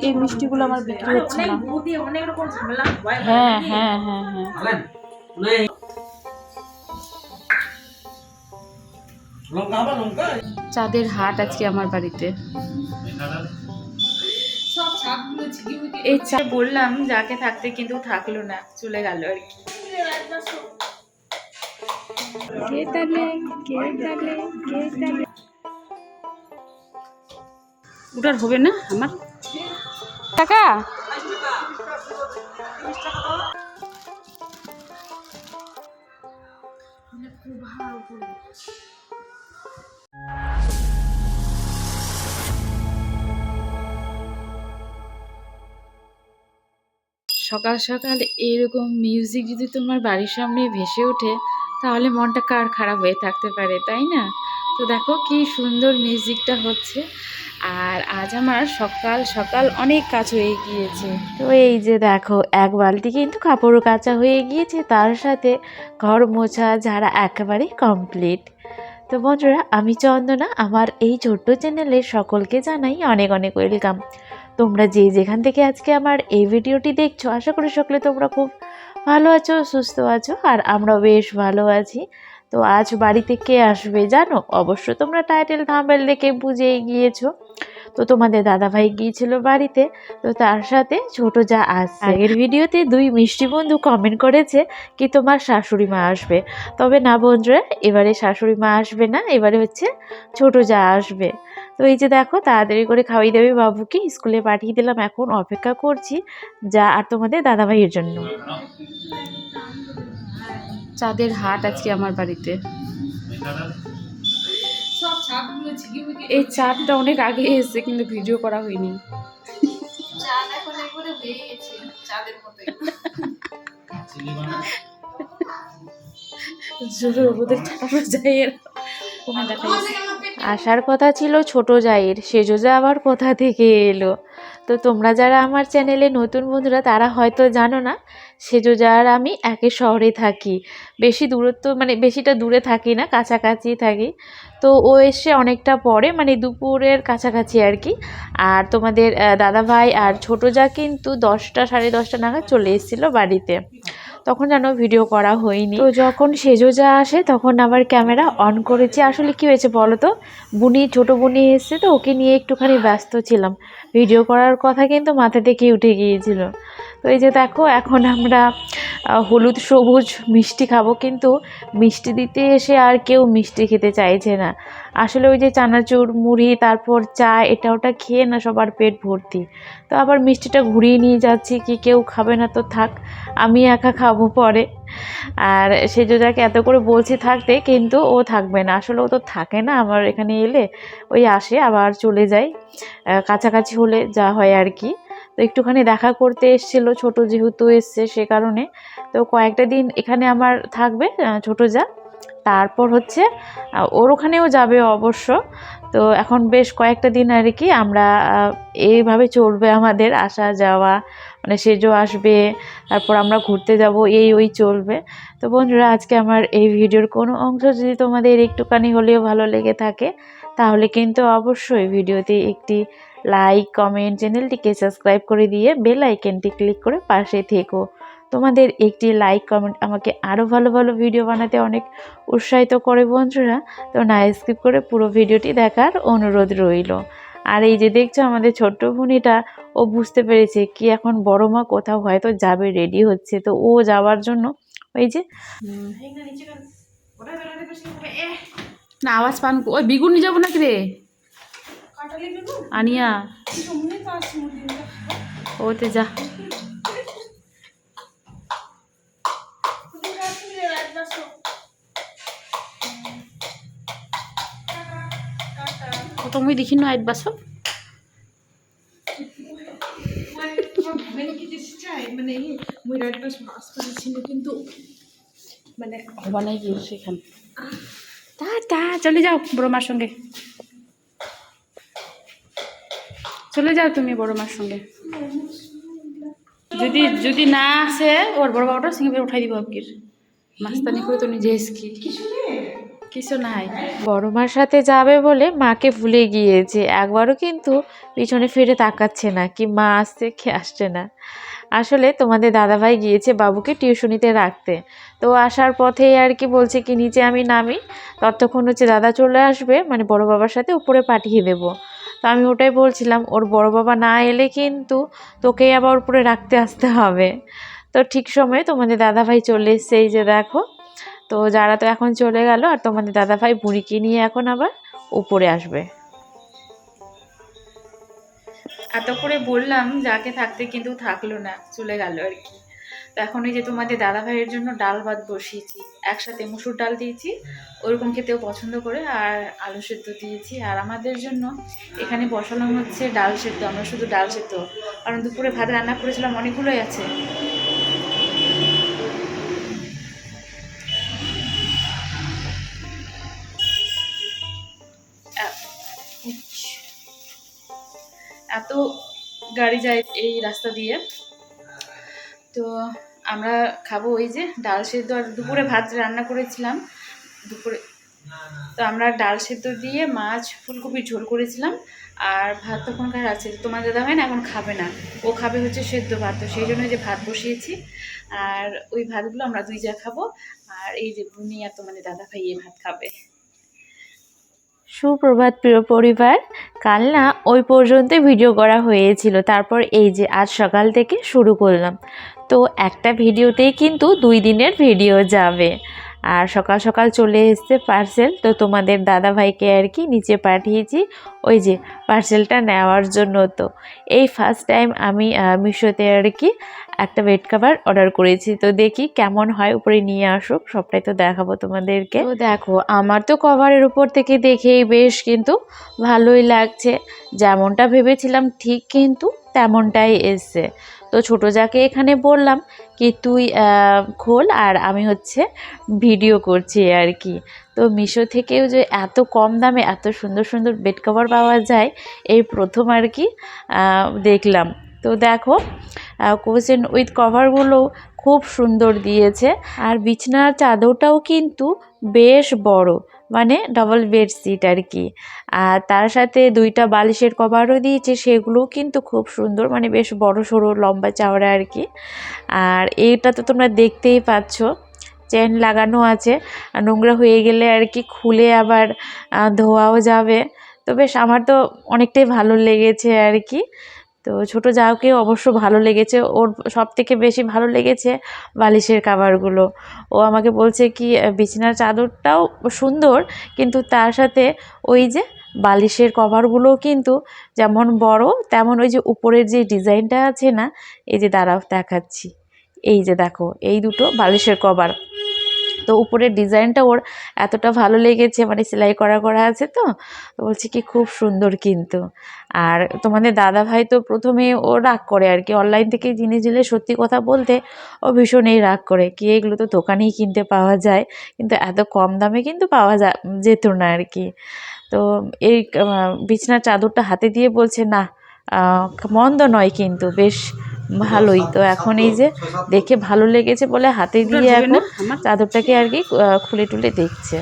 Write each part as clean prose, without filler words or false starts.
এই মিষ্টিগুলো আমার বিক্রি হচ্ছে না। হ্যাঁ হ্যাঁ হ্যাঁ হ্যাঁ। চাঁদের হাট আজকে আমার বাড়িতে। এই চা বললাম যাকে থাকতে, কিন্তু থাকলো না, চলে গেল আর কি। ওটার হবে না আমার টাকা। সকাল সকাল এরকম মিউজিক যদি তোমার বাড়ির সামনে ভেসে ওঠে, তাহলে মনটা কার খারাপ হয়ে থাকতে পারে, তাই না? তো দেখো কি সুন্দর মিউজিকটা হচ্ছে। আর আজ আমার সকাল সকাল অনেক কাজ হয়ে গিয়েছে। তো এই যে দেখো, এক বালতি কিন্তু কাপড় কাচা হয়ে গিয়েছে, তার সাথে ঘর মোছা ঝাড়া একেবারেই কমপ্লিট। তো বন্ধুরা, আমি চন্দনা, আমার এই ছোট্ট চ্যানেলে সকলকে জানাই অনেক অনেক ওয়েলকাম। তোমরা যে যেখান থেকে আজকে আমার এই ভিডিওটি দেখছো, আশা করি সকলে তোমরা খুব ভালো আছো, সুস্থ আছো, আর আমরাও বেশ ভালো আছি। তো আজ বাড়িতে কে আসবে জানো? অবশ্য তোমরা টাইটেল থাম্বনেল দেখে বুঝেই গিয়েছো। তো তোমাদের দাদাভাই গিয়েছিল বাড়িতে, তো তার সাথে ছোট যা আসছে। আগের ভিডিওতে দুই মিষ্টি বন্ধু কমেন্ট করেছে কি তোমার শাশুড়ি মা আসবে, তবে না বন্ধুরা, এবারে শাশুড়ি মা আসবে না, এবারে হচ্ছে ছোট যা আসবে। তো এই যে দেখো, তাড়াতাড়ি করে খাওয়াই দেবে বাবুকে, স্কুলে পাঠিয়ে দিলাম, এখন অপেক্ষা করছি যা আর তোমাদের দাদাভাইয়ের জন্য। চাঁদের হাট আজকে আমার বাড়িতে। এই চাঁদটা অনেক আগে এসেছে, কিন্তু ভিডিও করা হয়নি। আসার কথা ছিল ছোট জায়ের, সেজো যা আবার কোথা থেকে এলো। তো তোমরা যারা আমার চ্যানেলে নতুন বন্ধুরা, তারা হয়তো জানো না, সেজো যা আর আমি একই শহরে থাকি। বেশি দূরত্ব, মানে বেশিটা দূরে থাকি না, কাছাকাছি থাকি। তো ও এসে অনেকটা পরে, মানে দুপুরের কাছাকাছি আর কি। আর তোমাদের দাদাভাই আর ছোট যা কিন্তু 10টা সাড়ে 10টা নাগাদ চলে এসেছিলো বাড়িতে, তখন যেন ভিডিও করা হয়নি। তো যখন সেজো যা আসে, তখন আবার ক্যামেরা অন করেছি। আসলে কি হয়েছে বলো তো, ছোট বুনি এসছে, তো ওকে নিয়ে একটুখানি ব্যস্ত ছিলাম, ভিডিও করার কথা কিন্তু মাথা থেকে উঠে গিয়েছিল। তো এই যে দেখো, এখন আমরা হলুদ সবুজ মিষ্টি খাবো, কিন্তু মিষ্টি দিতে এসে আর কেউ মিষ্টি খেতে চাইছে না। আসলে ওই যে চানাচুর মুড়ি তারপর চা এটা ওটা খেয়ে না সবার পেট ভর্তি। তো আবার মিষ্টিটা ঘুরিয়ে নিয়ে যাচ্ছি, কি কেউ খাবে না তো থাক, আমি একা খাবো পরে। আর সেজোজাকে এত করে বলছি থাকতে, কিন্তু ও থাকবে না। আসলে ও তো থাকে না আমার এখানে এলে, ওই আসে আবার চলে যায়, কাছাকাছি হলে যা হয় আর কি। তো একটুখানি দেখা করতে এসেছিলো, ছোট যেহেতু এসছে সে কারণে। তো কয়েকটা দিন এখানে আমার থাকবে ছোট যা, তারপর হচ্ছে ওর ওখানেও যাবে অবশ্য। তো এখন বেশ কয়েকটা দিন আর কি আমরা এইভাবে চলবে আমাদের আসা যাওয়া, মানে সেজো আসবে, তারপর আমরা ঘুরতে যাব, এই ওই চলবে। তো বন্ধুরা, আজকে আমার এই ভিডিওর কোনো অংশ যদি তোমাদের একটুখানি হলেও ভালো লেগে থাকে, তাহলে কিন্তু অবশ্যই ভিডিওতে একটি লাইক, কমেন্ট, চ্যানেলটিকে সাবস্ক্রাইব করে দিয়ে বেল আইকনটি ক্লিক করে পাশে থেকো। তোমাদের একটি লাইক কমেন্ট আমাকে আরও ভালো ভালো ভিডিও বানাতে অনেক উৎসাহিত করে বন্ধুরা। তো না স্কিপ করে পুরো ভিডিওটি দেখার অনুরোধ রইল। আর এই যে দেখছো আমাদের ছোট্ট বোনিটা, ও বুঝতে পেরেছে কি এখন বড় মা কোথাও হয়তো যাবে, রেডি হচ্ছে। তো ও যাওয়ার জন্য ওই যে না আওয়াজ পান, ওই বিগুন নিয়ে যাবো নাকি রে আনিয়া, ওতে যা। তুমি দেখি না আইত বাসব মানে বানাই গিয়ে সেখানে তা চলে যাও বড় মার সঙ্গে, চলে যাও তুমি বড় মার সঙ্গে। যদি না আসে ওর বড় বাবাটা সঙ্গে উঠাই দিব আপকির মাস্তানি করে, তো নিজে এসকি কিছু নাই। বড় মার সাথে যাবে বলে মাকে ভুলে গিয়েছে, একবারও কিন্তু পিছনে ফিরে তাকাচ্ছে না কি মা আসছে কি আসছে না। আসলে তোমাদের দাদাভাই গিয়েছে বাবুকে টিউশনিতে রাখতে, তো আসার পথেই আর কি বলছে কি নিচে আমি নামি, ততক্ষণ হচ্ছে দাদা চলে আসবে, মানে বড় বাবার সাথে উপরে পাঠিয়ে দেব। তো আমি ওটাই বলছিলাম ওর বড় বাবা না এলে কিন্তু তোকেই আবার উপরে রাখতে আসতে হবে। তো ঠিক সময়ে তোমাদের দাদাভাই চলে এসছে, এই যে দেখো। তো যারা তো এখন চলে গেল, আর তোমাদের দাদাভাই বুড়িকে নিয়ে এখন আবার উপরে আসবে। এত করে বললাম যাকে থাকতে, কিন্তু থাকলো না, চলে গেল আর কি। তো এখন এই যে তোমাদের দাদা ভাইয়ের জন্য ডাল ভাত বসিয়েছি, একসাথে মুসুর ডাল দিয়েছি, ওরকম খেতেও পছন্দ করে, আর আলু সেদ্ধ দিয়েছি। আর আমাদের জন্য এখানে বসালাম হচ্ছে ডাল সেদ্ধ, আমরা শুধু ডাল সেদ্ধ, কারণ দুপুরে ভাত রান্না করেছিলাম অনেকগুলোই আছে। এত গাড়ি যায় এই রাস্তা দিয়ে, তো আমরা খাবো ওই যে ডাল সেদ্ধ। আর দুপুরে ভাত রান্না করেছিলাম দুপুরে, তো আমরা ডাল সেদ্ধ দিয়ে মাছ ফুলকপির ঝোল করেছিলাম, আর ভাত তখনকার আছে। তোমার দাদা হয় না এখন খাবে না, ও খাবে হচ্ছে সেদ্ধ ভাত, তো সেই জন্য যে ভাত বসিয়েছি, আর ওই ভাতগুলো আমরা দুই যা খাবো। আর এই যে বুনি আর তোমাদের দাদা ভাই এই ভাত খাবে। সুপ্রভাত প্রিয় পরিবার, কাল না ওই পর্যন্তই ভিডিও করা হয়েছিল, তারপর এই যে আজ সকাল থেকে শুরু করলাম। তো একটা ভিডিওতেই কিন্তু 2 দিনের ভিডিও যাবে। আর সকাল সকাল চলে এসছে পার্সেল, তো তোমাদের দাদা ভাইকে আর কি নিচে পাঠিয়েছি ওই যে পার্সেলটা নেওয়ার জন্য। তো এই ফার্স্ট টাইম আমি মিশোতে আর কি একটা বেড কভার অর্ডার করেছি, তো দেখি কেমন হয়, উপরে নিয়ে আসুক, সবটাই তো দেখাবো তোমাদেরকে। তো দেখো আমার তো কভারের উপর থেকে দেখেই বেশ কিন্তু ভালোই লাগছে, যেমনটা ভেবেছিলাম ঠিক কিন্তু তেমনটাই এসছে। তো ছোটো যাকে এখানে বললাম কি তুই খোল, আর আমি হচ্ছে ভিডিও করছি আর কি। তো মিশো থেকেও যে এত কম দামে এত সুন্দর সুন্দর বেড কভার পাওয়া যায় এই প্রথম আর কি দেখলাম। তো দেখো কোশেন উইথ কভারগুলো খুব সুন্দর দিয়েছে, আর বিছানার চাদরটাও কিন্তু বেশ বড়, মানে ডবল বেডশিট আর কি। আর তার সাথে 2টা বালিশের কভারও দিয়েছে, সেগুলোও কিন্তু খুব সুন্দর, মানে বেশ বড় সড়ো লম্বা চওড়া আর কি। আর এইটা তো তোমরা দেখতেই পাচ্ছ চেন লাগানো আছে, আর নোংরা হয়ে গেলে আর কি খুলে আবার ধোয়াও যাবে। তো বেশ আমার তো অনেকটাই ভালো লেগেছে আর কি। তো ছোটো যাওকেও অবশ্য ভালো লেগেছে, ওর সব থেকে বেশি ভালো লেগেছে বালিশের কাভারগুলো। ও আমাকে বলছে কি বিছানার চাদরটাও সুন্দর, কিন্তু তার সাথে ওই যে বালিশের কভারগুলোও কিন্তু যেমন বড় তেমন ওই যে উপরের যে ডিজাইনটা আছে না, এই যে দাঁড়াও দেখাচ্ছি, এই যে দেখো এই দুটো বালিশের কভার, তো উপরের ডিজাইনটা ওর এতটা ভালো লেগেছে, মানে সেলাই করা করা আছে, তো বলছি কি খুব সুন্দর কিন্তু। আর তোমাদের দাদা ভাই তো প্রথমে ও রাগ করে আর কি, অনলাইন থেকে জিনিস দিলে সত্যি কথা বলতে ও ভীষণই রাগ করে কি এগুলো তো দোকানেই কিনতে পাওয়া যায়, কিন্তু এত কম দামে কিন্তু পাওয়া যেত না আর কি। তো এই বিছানার চাদরটা হাতে দিয়ে বলছে না মন্দ নয় কিন্তু বেশ ভালোই। তো এখন এই যে দেখে ভালো লেগেছে বলে হাতে দিয়ে এখন চাদরটাকে আর কি খুলে টুলে দেখছে।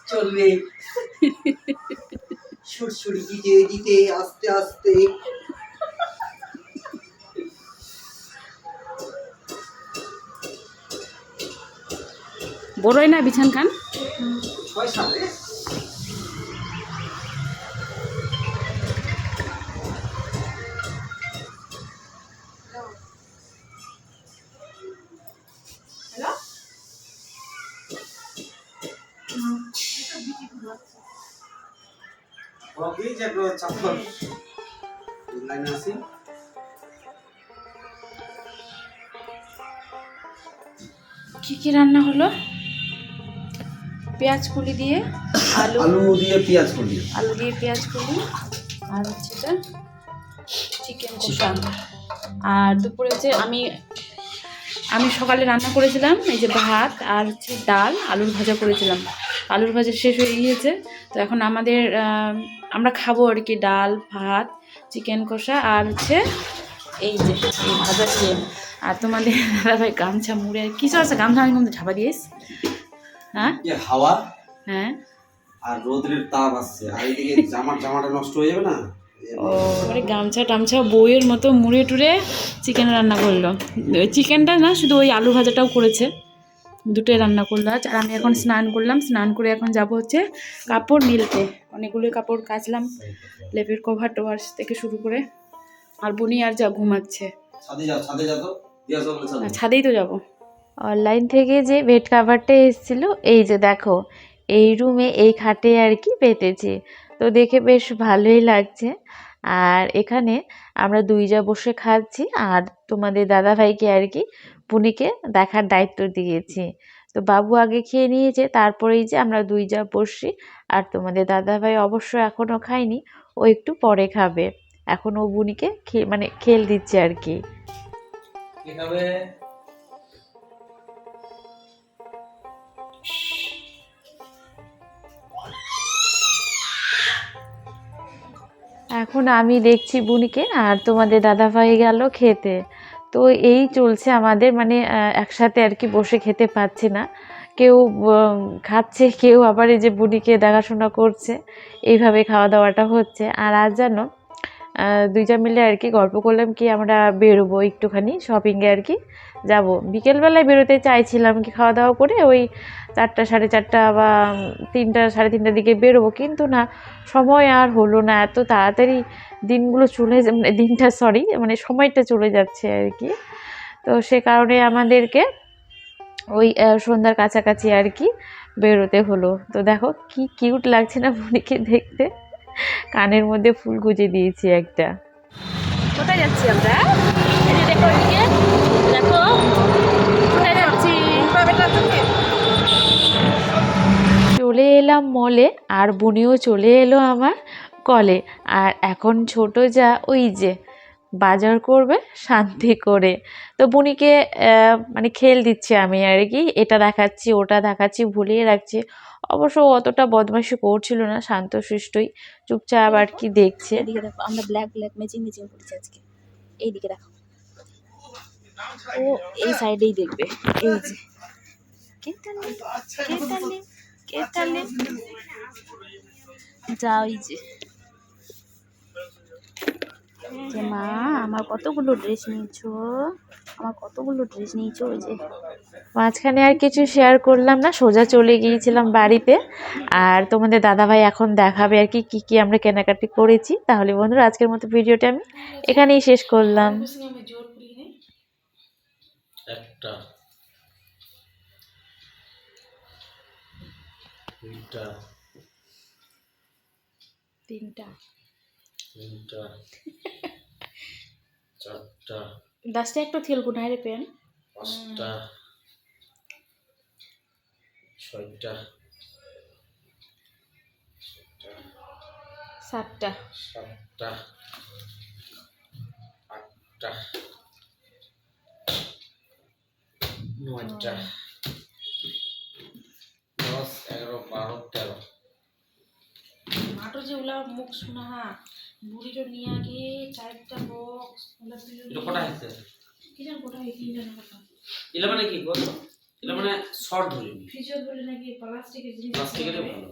চলবে সুরসুরি দিতে দিতে আস্তে আস্তে বড়ই না বিছান খান 6-7 ওকে যেগুলো চাপল লাইন আছে। কি কি রান্না হলো? পেঁয়াজ কুলি দিয়ে আলু দিয়ে পেঁয়াজ কুলি, আলু দিয়ে পেঁয়াজ কুলি, আর হচ্ছে এটা চিকেন কষা। আর দুপুরে হচ্ছে আমি সকালে রান্না করেছিলাম এই যে ভাত, আর হচ্ছে ডাল আলুর ভাজা করেছিলাম। আলুর ভাজা শেষ হয়ে গিয়েছে। তো এখন আমাদের আমরা খাবো আর কি ডাল ভাত চিকেন কষা আর হচ্ছে এই যে এই ভাজা দিয়ে। আর তোমাদের দাদাভাই গামছা মুড়ে কিছু আছে গামছা আমি কিন্তু ঝাপা দিয়েছ। হ্যাঁ হাওয়া হ্যাঁ আর রোদের তাপ আসছে, আর এইদিকে জামাটা নষ্ট হয়ে যাবে না। ও এবারে গামছা টামছা বইয়ের মতো মুড়ে টুড়ে চিকেন রান্না করলো। চিকেনটা না শুধু ওই আলু ভাজাটাও করেছে, দুটোই রান্না করলো আজ। আর আমি এখন স্নান করলাম, স্নান করে এখন যাব হচ্ছে কাপড় মিলতে। অনেকগুলো কাপড় কাচলাম, লেপের কভার টোভার থেকে শুরু করে। আর বুনি আর যা ঘুমাচ্ছে, ছাদে যা তো ছাদেই তো যাবো। অনলাইন থেকে যে বেড কাভারটা এসেছিলো এই যে দেখো, এই রুমে এই খাটে আর কি পেতেছি, তো দেখে বেশ ভালোই লাগছে। আর এখানে আমরা দুই যা বসে খাচ্ছি, আর তোমাদের দাদাভাইকে আর কি পুনিকে দেখার দায়িত্ব দিয়েছি। তো বাবু আগে খেয়ে নিয়েছে, তারপরেই যে আমরা দুই যা বসছি। আর তোমাদের দাদাভাই অবশ্য এখনও খায়নি, ও একটু পরে খাবে। এখন ও বুনিকে মানে খেল দিচ্ছে আর কি। এখন আমি দেখছি বুনিকে, আর তোমাদের দাদাভাই গেল খেতে। তো এই চলছে আমাদের, মানে একসাথে আর কি বসে খেতে পাচ্ছি না, কেউ খাচ্ছে, কেউ আবার এই যে বুনিকে দেখাশোনা করছে, এইভাবে খাওয়া দাওয়াটা হচ্ছে। আর আজ জানো দুইটা মিলে আর কি গল্প করলাম কি আমরা বেরোবো একটুখানি শপিংয়ে আর কি যাব। বিকেলবেলায় বেরোতে চাইছিলাম কি খাওয়া দাওয়া করে ওই 4টা সাড়ে 4টা বা 3টা সাড়ে 3টার দিকে বেরোবো, কিন্তু না সময় আর হলো না। এত তাড়াতাড়ি দিনগুলো চলে মানে দিনটা মানে সময়টা চলে যাচ্ছে আর কি। তো সে কারণে আমাদেরকে ওই সন্ধ্যার কাছাকাছি আর কি বেরোতে হলো। তো দেখো কি কিউট লাগছে না বুনিকে দেখতে, কানের মধ্যে ফুল গুজে দিয়েছি একটা। কোথায় যাচ্ছি আমরা? এই যে দেখো এদিকে, দেখো কোথায় যাচ্ছি। চলে এলাম মলে, আর বুনিও চলে এলো আমার কলে। আর এখন ছোট যা ওই যে বাজার করবে শান্তি করে। তো বুনিকে মানে খেল দিচ্ছে আমি আর কি, এটা দেখাচ্ছি ওটা দেখাচ্ছি, ভুলিয়ে রাখছি। অবশ্য অতটা বদমাইশি করছিল না, শান্তশিষ্টই চুপচাপ আর কি দেখছে। এদিকে দেখো আমরা ব্ল্যাক ম্যাচিং করেছি আজকে। এইদিকে দেখো, ও এই সাইডেই দেখবে। এই যে কে টানলে যা, ওই যে মা আমার কতগুলো ড্রেস নিয়েছো, ওই যে মাঝখানে আর কিছু শেয়ার করলাম না, সোজা চলে গিয়েছিলাম বাড়িতে। আর তোমাদের দাদাভাই এখন দেখাবে আর কি কি কি আমরা কেনাকাটি করেছি। তাহলে বন্ধুরা আজকের মতো ভিডিওটা আমি এখানেই শেষ করলাম। একটা দুইটা তিনটা চারটা দাসটা একটু থেলকু নাই রে পেন, পাঁচটা ছয়টা সাতটা সাতটা আটটা নয়টা 10 11 12 13 মাটো যেগুলা মুখ শোনা হা বুড়িটো নিয়ে আগে 4টা বক্স এটা কটা হইছে কি জান কোটা কি জান কথা এলা মানে কি বল, এলা মানে শর্ট ধরিনি ফ্রিজের বলে নাকি প্লাস্টিকের জিনিস প্লাস্টিকের ভালো